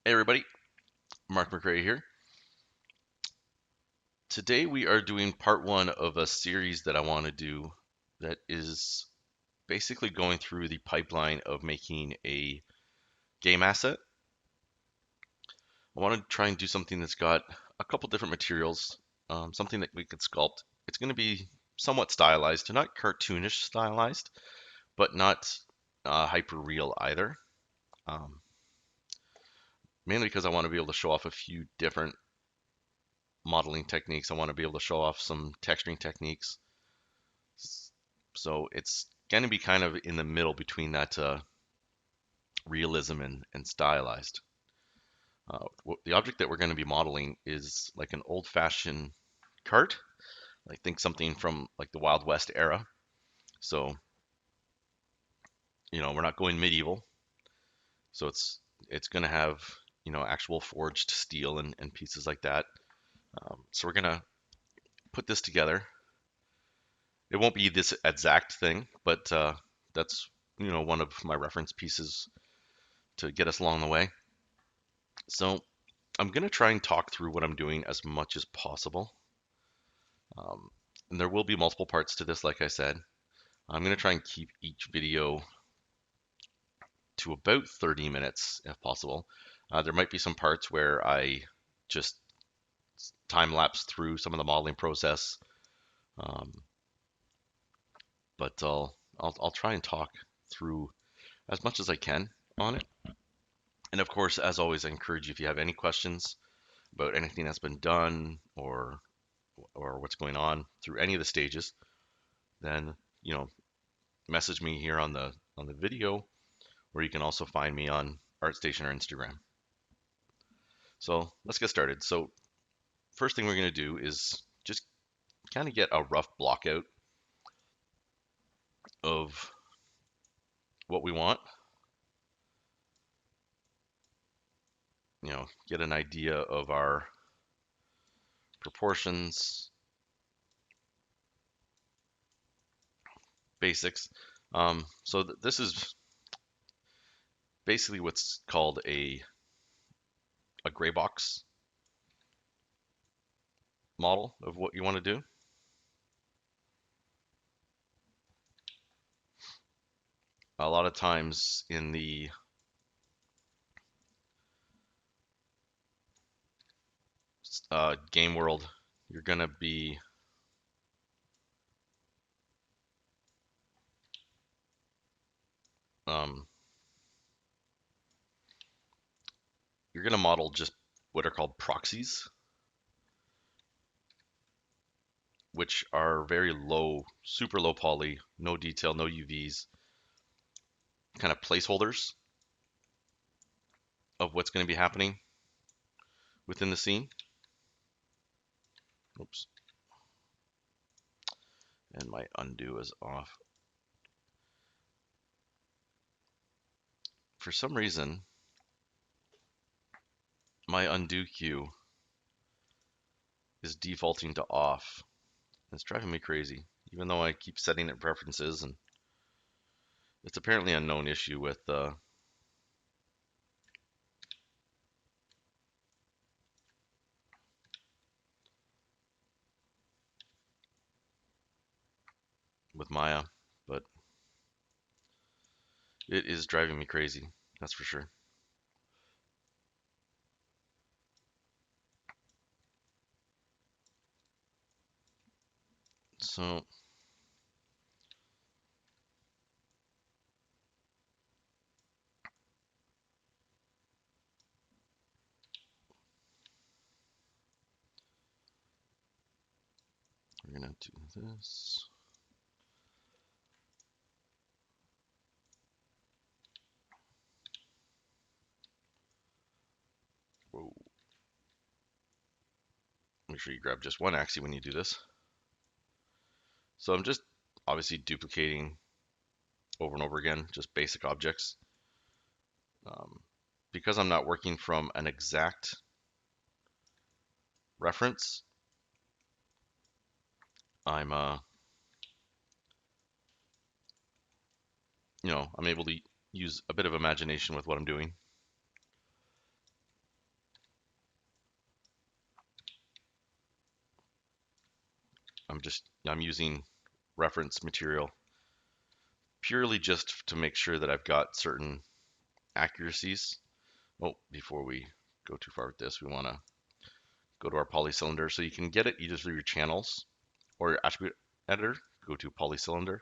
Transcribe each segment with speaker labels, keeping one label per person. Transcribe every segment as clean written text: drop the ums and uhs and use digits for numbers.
Speaker 1: Hey everybody, Mark McRae here. Today we are doing part one of a series that I want to do that is basically going through the pipeline of making a game asset. I want to try and do something that's got a couple different materials, something that we could sculpt. It's going to be somewhat stylized, not cartoonish stylized, but not hyper real either. Um, Mainly because I want to be able to show off a few different modeling techniques. I want to be able to show off some texturing techniques. So it's going to be kind of in the middle between that realism and stylized. The object that we're going to be modeling is like an old-fashioned cart. I think something from like the Wild West era. So, we're not going medieval. So it's going to have, actual forged steel and pieces like that. So we're going to put this together. It won't be this exact thing, but that's, one of my reference pieces to get us along the way. So I'm going to try and talk through what I'm doing as much as possible. Um, and there will be multiple parts to this, like I said. I'm going to try and keep each video to about 30 minutes if possible. There might be some parts where I just time lapse through some of the modeling process, um, but I'll try and talk through as much as I can on it. And of course, as always, I encourage you if you have any questions about anything that's been done or what's going on through any of the stages, then message me here on the video, or you can also find me on ArtStation or Instagram. So let's get started. So first thing we're going to do is just kind of get a rough block out of what we want. Get an idea of our proportions, basics. This is basically what's called a gray box model of what you want to do. A lot of times in the game world, you're gonna be um, you're gonna model just what are called proxies, which are very low, super low poly, no detail, no UVs, kind of placeholders of what's going to be happening within the scene. Oops, and my undo is off. For some reason, my undo cue is defaulting to off. It's driving me crazy, even though I keep setting it preferences, and it's apparently a known issue with Maya, but it is driving me crazy. That's for sure. So we're gonna do this. Whoa. Make sure you grab just one axis when you do this. So I'm just obviously duplicating over and over again, just basic objects. Um, because I'm not working from an exact reference, I'm I'm able to use a bit of imagination with what I'm doing. I'm using reference material purely just to make sure that I've got certain accuracies. Oh, before we go too far with this, we want to go to our polycylinder. So you can get it either through your channels or your attribute editor. Go to polycylinder,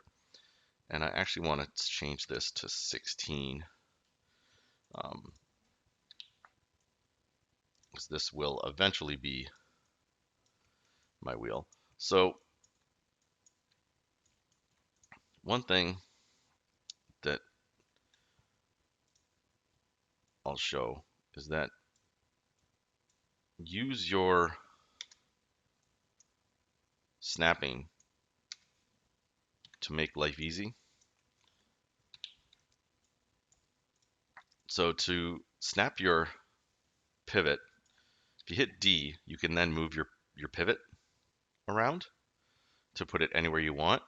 Speaker 1: and I actually want to change this to 16. Because this will eventually be my wheel. So one thing that I'll show is that use your snapping to make life easy. So to snap your pivot, if you hit D, you can then move your pivot around to put it anywhere you want.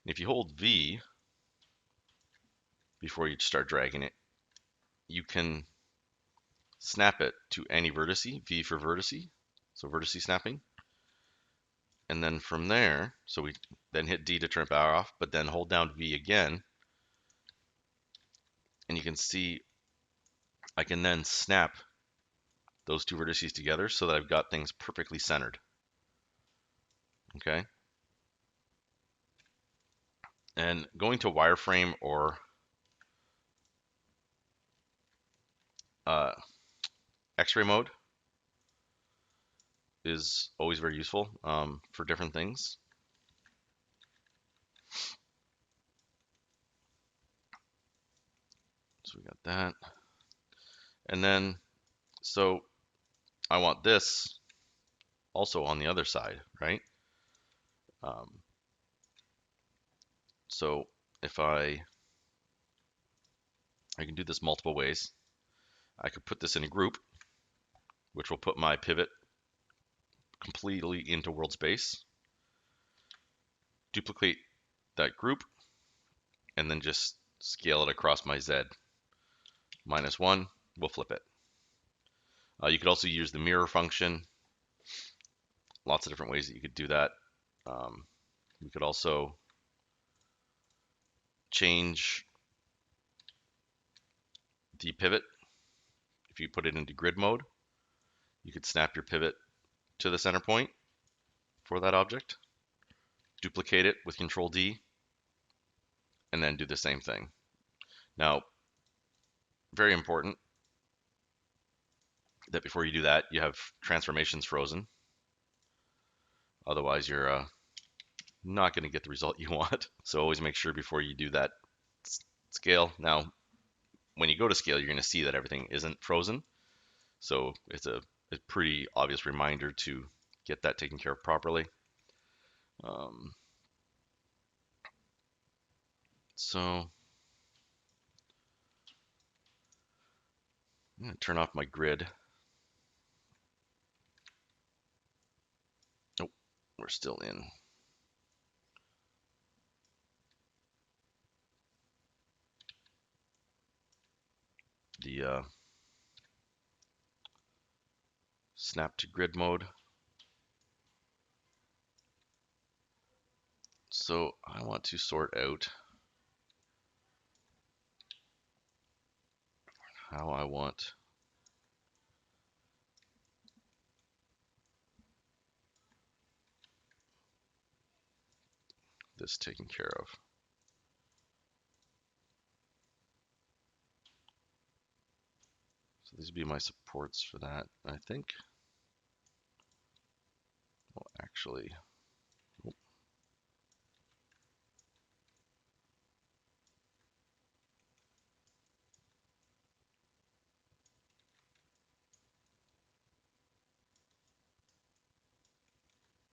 Speaker 1: And if you hold V before you start dragging it, you can snap it to any vertice, V for vertice, so vertice snapping. And then from there, so we then hit D to turn it back off, but then hold down V again, and you can see I can then snap those two vertices together so that I've got things perfectly centered. Okay. And going to wireframe or X-ray mode is always very useful for different things. So we got that. And then, so I want this also on the other side, right? So if I can do this multiple ways. I could put this in a group, which will put my pivot completely into world space. Duplicate that group, and then just scale it across my Z. -1, we'll flip it. You could also use the mirror function. Lots of different ways that you could do that. We could also change the pivot. If you put it into grid mode, you could snap your pivot to the center point for that object, duplicate it with Control D, and then do the same thing. Now, very important that before you do that, you have transformations frozen. Otherwise, you're not going to get the result you want. So always make sure before you do that scale. Now, when you go to scale, you're going to see that everything isn't frozen. So it's a pretty obvious reminder to get that taken care of properly. So I'm going to turn off my grid. Oh, we're still in. The snap to grid mode. So I want to sort out how I want this taken care of. So these would be my supports for that. I think, well, actually, oh,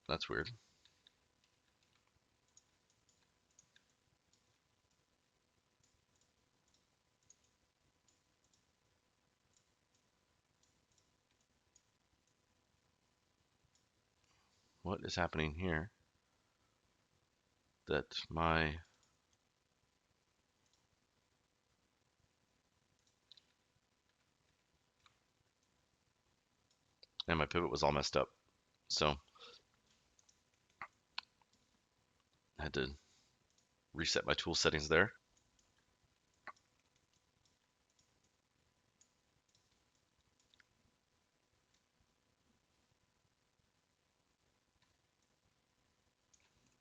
Speaker 1: that's weird. What is happening here? That my pivot was all messed up. So I had to reset my tool settings there.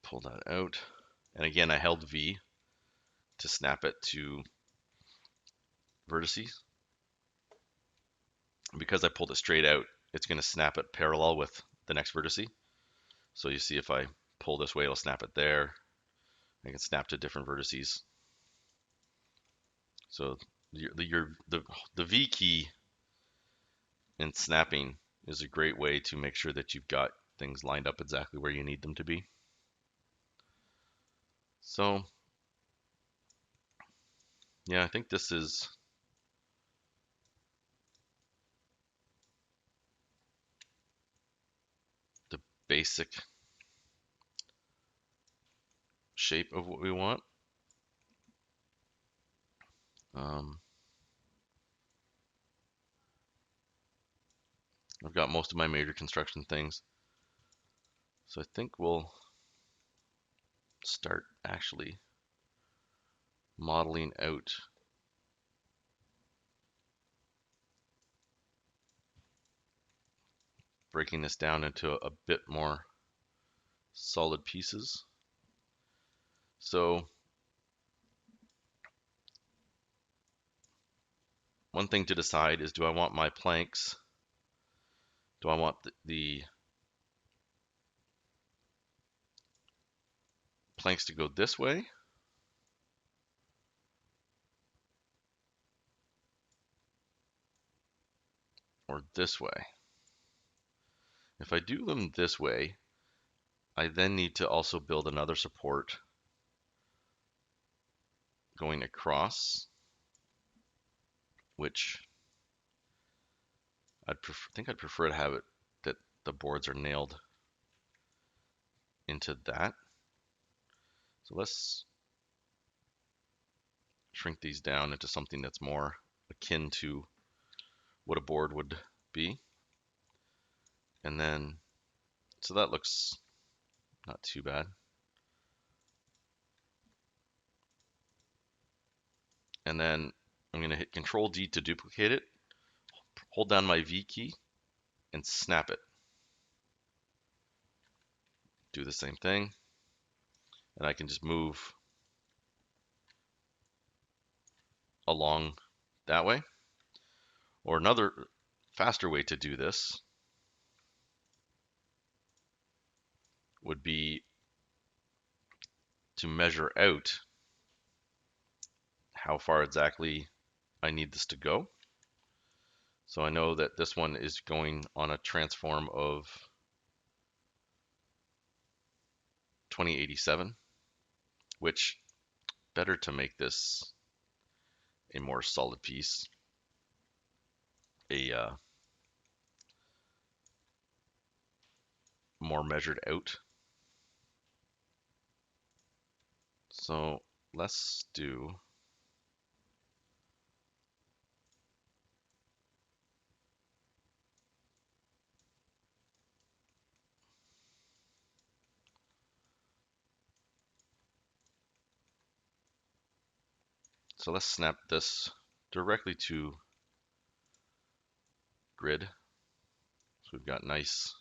Speaker 1: Pull that out. And again, I held V to snap it to vertices. Because I pulled it straight out, it's going to snap it parallel with the next vertice. So you see if I pull this way, it'll snap it there. I can snap to different vertices. So the V key in snapping is a great way to make sure that you've got things lined up exactly where you need them to be. So yeah, I think this is the basic shape of what we want. I've got most of my major construction things. So I think we'll start actually modeling out breaking this down into a bit more solid pieces. So one thing to decide is, do I want my planks, do I want the planks to go this way, or this way? If I do them this way, I then need to also build another support going across, which think I'd prefer to have it that the boards are nailed into that. So let's shrink these down into something that's more akin to what a board would be. And then, so that looks not too bad. And then I'm going to hit Control D to duplicate it, hold down my V key, and snap it. Do the same thing, and I can just move along that way. Or another faster way to do this would be to measure out how far exactly I need this to go. So I know that this one is going on a transform of 2087, which better to make this a more solid piece, a more measured out. So let's do so let's snap this directly to grid. So we've got nice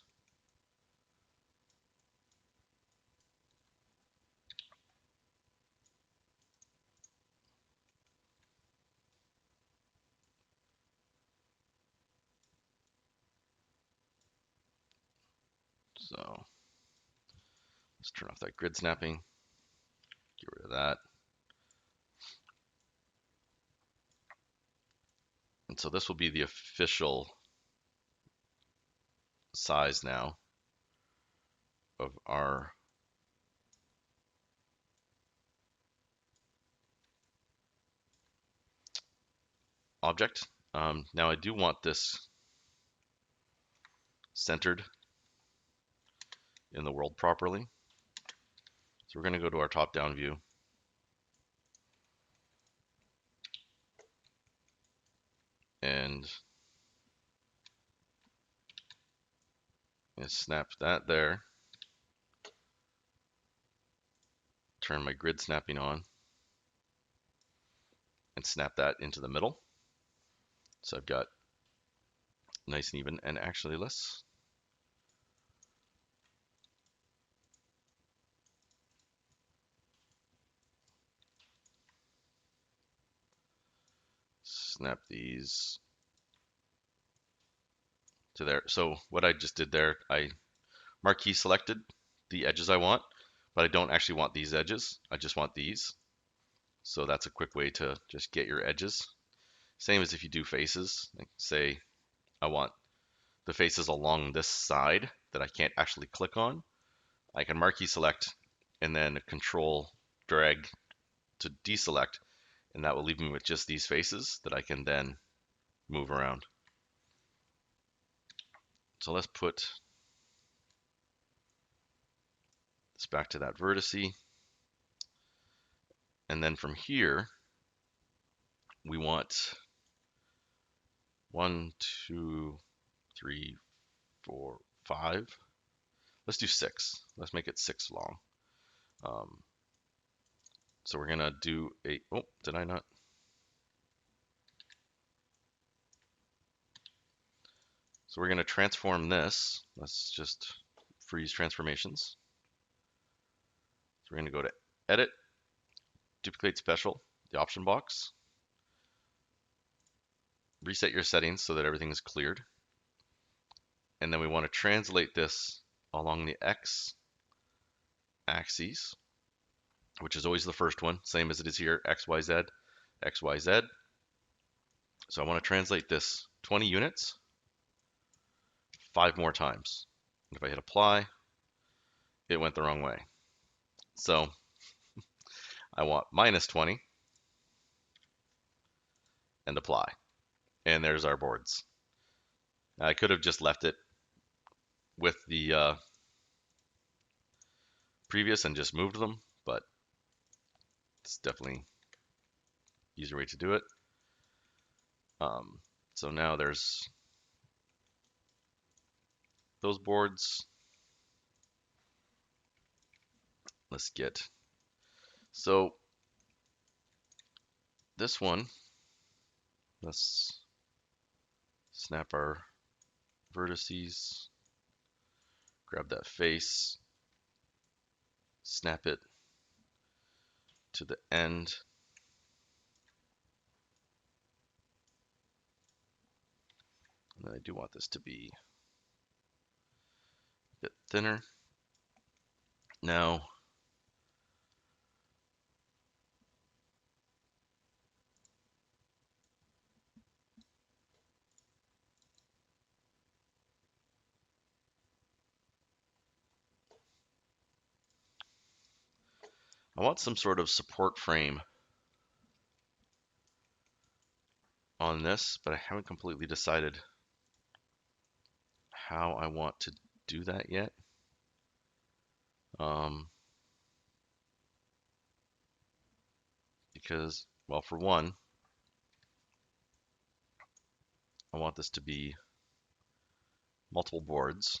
Speaker 1: so let's turn off that grid snapping, get rid of that. And so this will be the official size now of our object. Now I do want this centered in the world properly. So we're going to go to our top-down view and snap that there. turn my grid snapping on and snap that into the middle. So I've got nice and even. And actually, let's snap these to there. So what I just did there, I marquee selected the edges I want, but I don't actually want these edges. I just want these. So that's a quick way to just get your edges. Same as if you do faces. Like say I want the faces along this side that I can't actually click on. I can marquee select and then control drag to deselect, and that will leave me with just these faces that I can then move around. So let's put this back to that vertice. And then from here, we want 1, 2, 3, 4, 5. Let's do 6. Let's make it 6 long. So we're gonna do a, oh, did I not? So we're gonna transform this. Let's just freeze transformations. So we're gonna go to edit, duplicate special, the option box, reset your settings so that everything is cleared. And then we want to translate this along the X axis, which is always the first one, same as it is here, X, Y, Z, X, Y, Z. So I want to translate this 20 units 5 more times. And if I hit apply, it went the wrong way. So I want minus 20 and apply. And there's our boards. I could have just left it with the previous and just moved them, but it's definitely easier way to do it. So now there's those boards. Let's get, so this one, let's snap our vertices, grab that face, snap it to the end. And then I do want this to be a bit thinner. Now, I want some sort of support frame on this, but I haven't completely decided how I want to do that yet. Because, well, for one, I want this to be multiple boards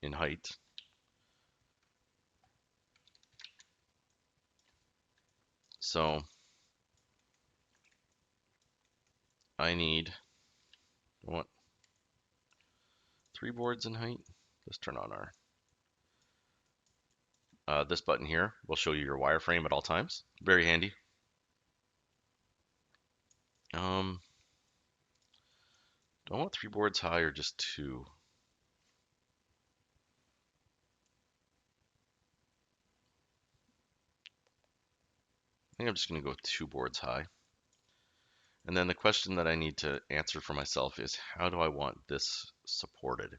Speaker 1: in height. So I want 3 boards in height. Let's turn on our, this button here will show you your wireframe at all times. Very handy. Do I want 3 boards high or just 2? I think I'm just going to go with 2 boards high. And then the question that I need to answer for myself is, how do I want this supported?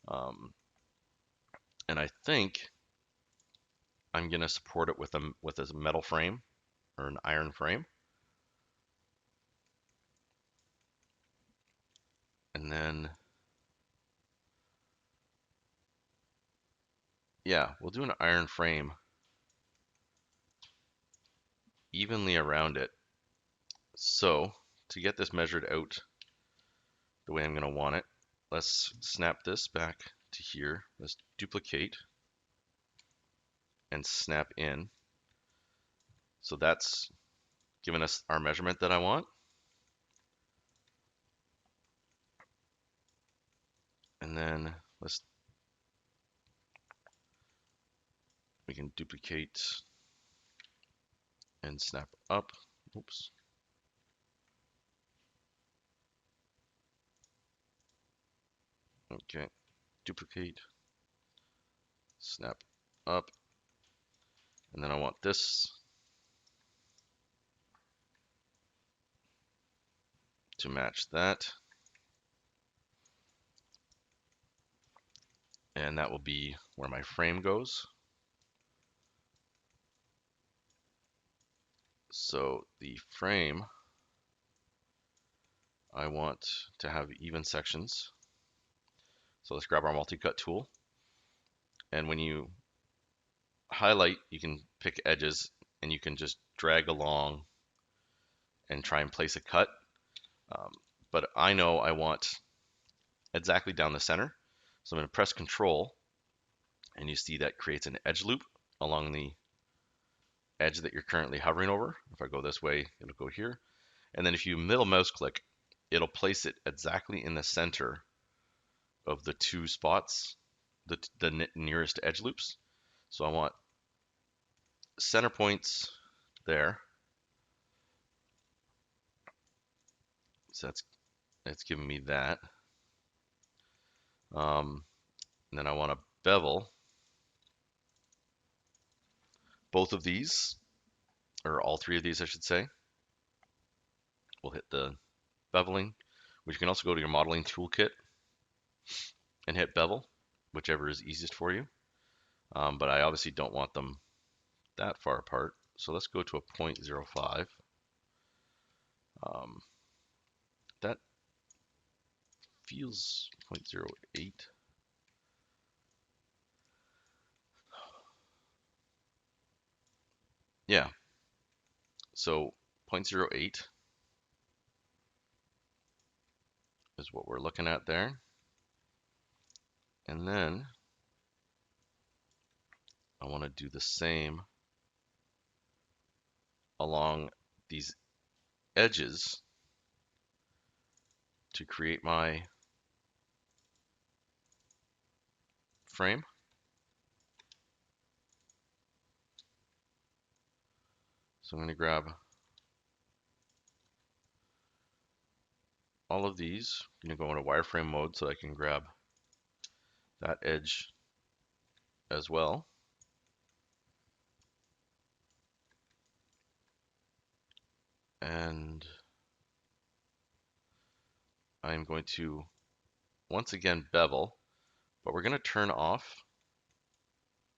Speaker 1: And I think I'm going to support it with a metal frame or an iron frame. And then, yeah, we'll do an iron frame evenly around it. So to get this measured out the way I'm going to want it, let's snap this back to here. Let's duplicate and snap in. So that's giving us our measurement that I want. And then we can duplicate and snap up. Oops. Okay, duplicate, snap up, and then I want this to match that. And that will be where my frame goes. So the frame, I want to have even sections. So let's grab our multi-cut tool. And when you highlight, you can pick edges and you can just drag along and try and place a cut. But I know I want exactly down the center. So I'm going to press Control, and you see that creates an edge loop along the edge that you're currently hovering over. If I go this way, it'll go here. And then if you middle mouse click, it'll place it exactly in the center of the two spots, the nearest edge loops. So I want center points there. So that's giving me that. And then I want to bevel both of these, or all three of these, I should say. We'll hit the beveling, which you can also go to your modeling toolkit and hit bevel, whichever is easiest for you. But I obviously don't want them that far apart. So let's go to a 0.05. That feels 0.08. Yeah, so 0.08 is what we're looking at there. And then I want to do the same along these edges to create my frame. So I'm going to grab all of these. I'm going to go into wireframe mode so I can grab that edge as well. And I'm going to once again bevel, but we're going to turn off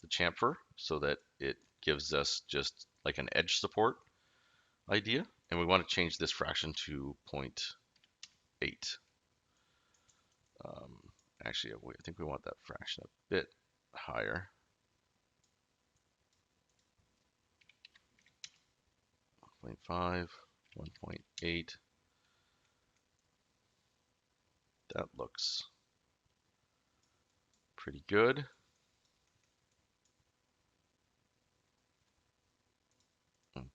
Speaker 1: the chamfer so that it gives us just like an edge support idea. And we want to change this fraction to 0.8. Actually, I think we want that fraction a bit higher. 1.5, 1.8. That looks pretty good.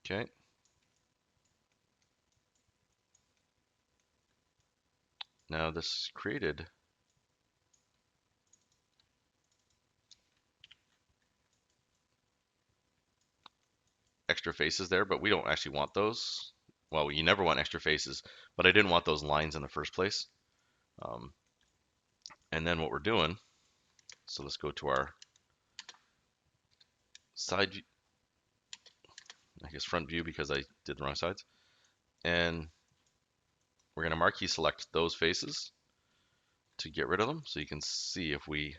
Speaker 1: Okay. Now this created extra faces there, but we don't actually want those. Well, you never want extra faces, but I didn't want those lines in the first place. And then what we're doing, so let's go to our side view, I guess front view because I did the wrong sides. And we're going to marquee select those faces to get rid of them. So you can see if we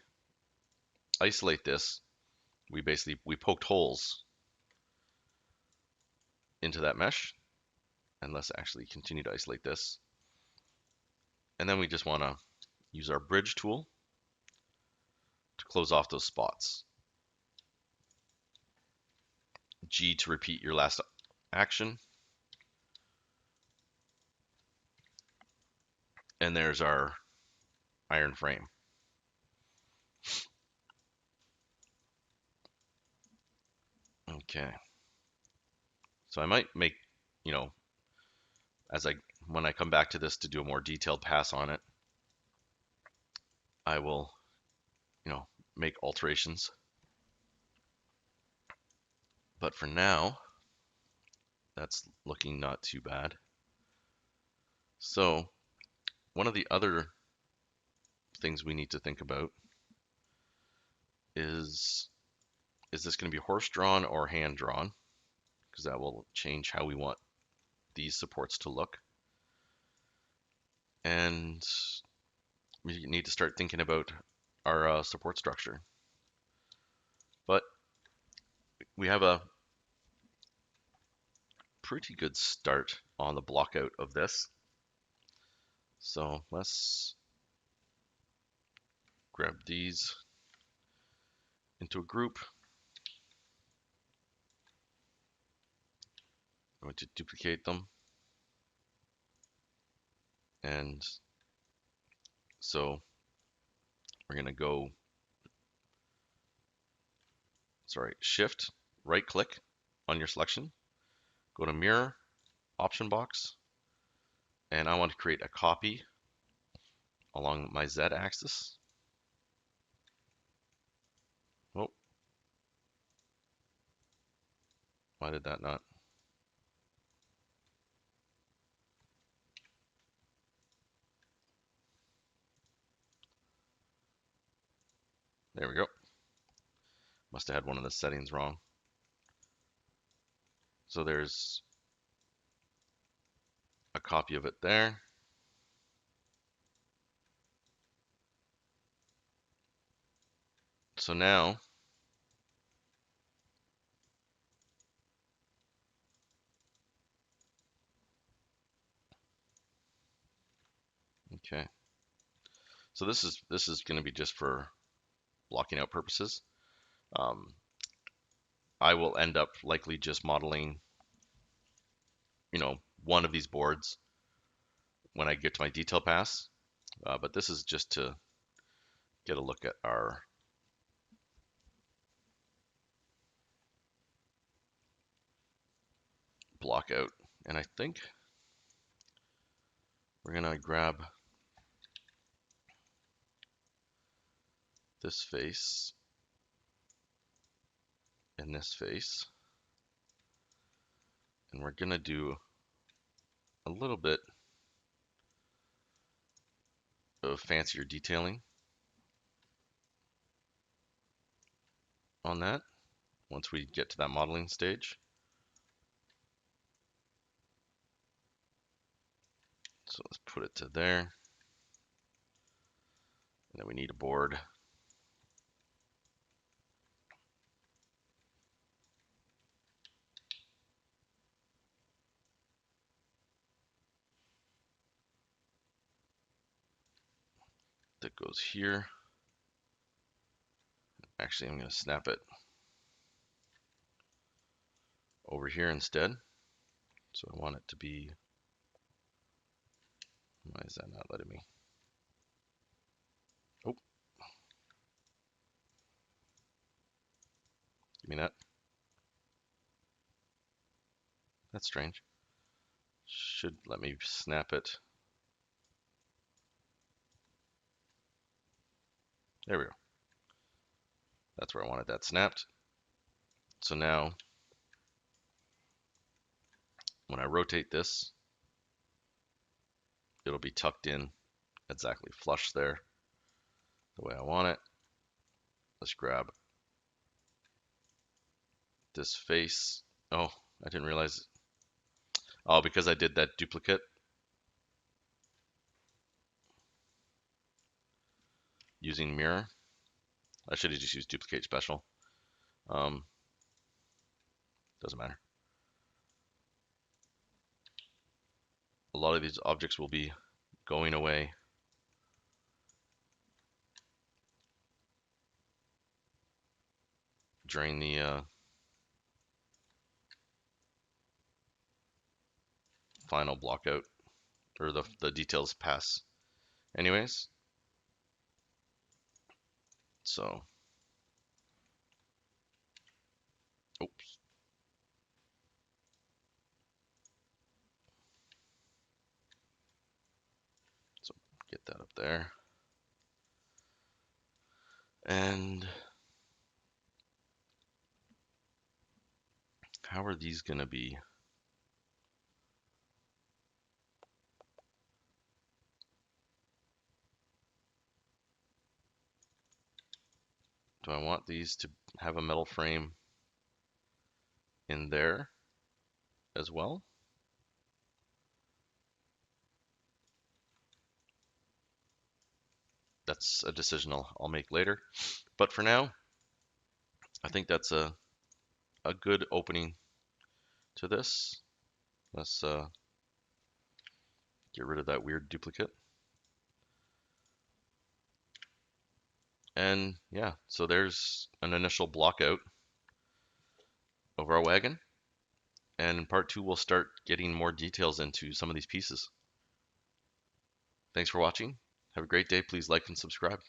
Speaker 1: isolate this, we poked holes into that mesh. And let's actually continue to isolate this. And then we just want to use our bridge tool to close off those spots. G to repeat your last action. And there's our iron frame. Okay. So I might make, you know, as I when I come back to this to do a more detailed pass on it, I will, make alterations. But for now, that's looking not too bad. So one of the other things we need to think about is this going to be horse drawn or hand drawn? Because that will change how we want these supports to look. And we need to start thinking about our support structure. But we have a pretty good start on the block out of this. So let's grab these into a group. I'm going to duplicate them. And so we're going to go, shift, right click on your selection, go to mirror, option box, and I want to create a copy along my Z axis. Oh, why did that not? There we go. Must have had one of the settings wrong. So there's a copy of it there. So now okay. So this is going to be just for blocking out purposes. I will end up likely just modeling, one of these boards when I get to my detail pass. But this is just to get a look at our block out. And I think we're going to grab this face and this face. And we're going to do a little bit of fancier detailing on that once we get to that modeling stage. So let's put it to there. And then we need a board. That goes here. Actually, I'm going to snap it over here instead. So I want it to be, why is that not letting me? Oh, give me that. That's strange. Should let me snap it. There we go. That's where I wanted that snapped. So now, when I rotate this, it'll be tucked in exactly flush there, the way I want it. Let's grab this face. Oh, I didn't realize. Oh, because I did that duplicate using mirror. I should have just used duplicate special. Doesn't matter. A lot of these objects will be going away. During the final block out, or the details pass anyways. So, oops. Get that up there. And how are these going to be? Do I want these to have a metal frame in there as well? That's a decision I'll make later. But for now, I think that's a good opening to this. Let's get rid of that weird duplicate. And yeah, so there's an initial block out of our wagon. And in part two, we'll start getting more details into some of these pieces. Thanks for watching. Have a great day. Please like and subscribe.